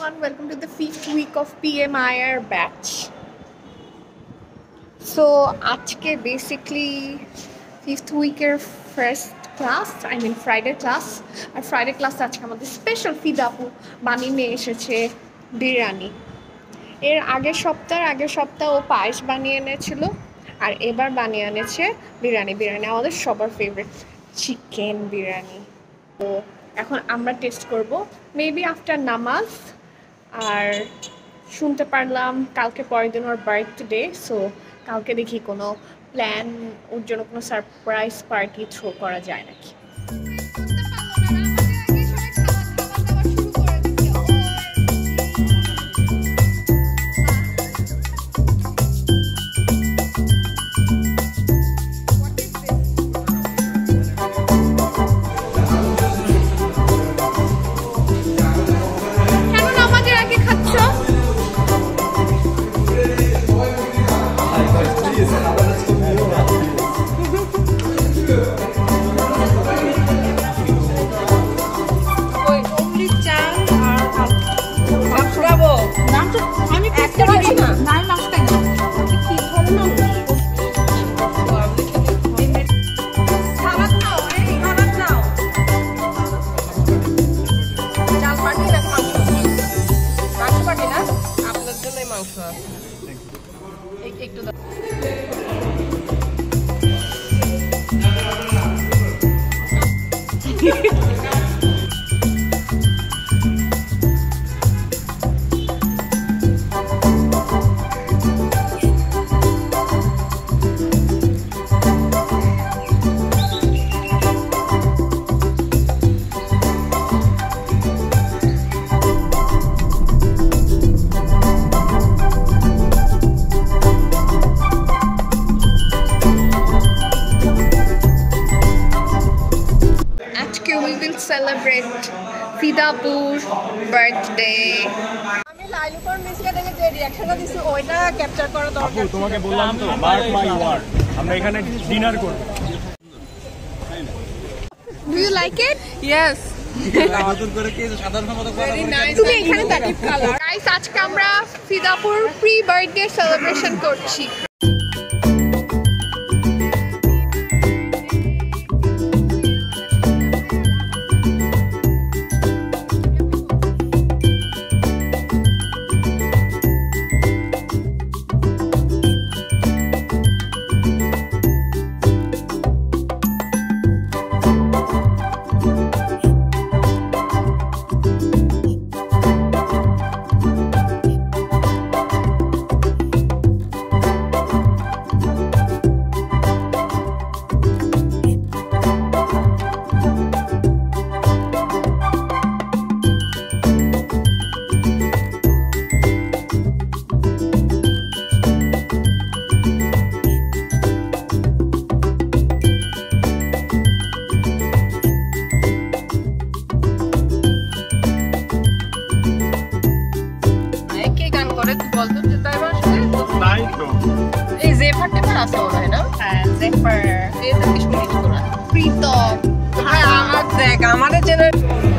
everyone, welcome to the 5th week of PMIR batch. So আজকে basically 5th weeker first class, I mean Friday class. R Friday class আজকে আমাদের special ফিদা আপু বানিয়ে নিয়ে এসেছে বিরিয়ানি। এর আগের সপ্তাহ ও পায়েস বানিয়ে এনেছিল আর এবার বানিয়ে এনেছে বিরিয়ানি। আমাদের সবার ফেভারিট চিকেন বিরিয়ানি। তো এখন আমরা টেস্ট করব মেবি আফটার নামাজ। আর শুনতে পারলাম কালকে পরের দিন ওর বার্থডে, সো কালকে দেখি কোনো প্ল্যান ওর জন্য কোনো সারপ্রাইজ পার্টি থ্রো করা যায় নাকি। Celebrate Fidapu's birthday. আমি লাইলুকর মিসকে দেখে যে রিঅ্যাকশনটা দিছি ওইটা ক্যাপচার করা দরকার। আপু তোমাকে বললাম তো মার্ক মাই ওয়ার্ড, আমরা এখানে ডিনার করব। Do you like it? Yes. নতুন করে কি সাধারণ মতো করা Very nice. তুমি এখানে তাকিব কালার। গাইস আজকে আমরা ফিদাপুর প্রি বার্থডে সেলিব্রেশন করছি। আমাদের জেনারেশন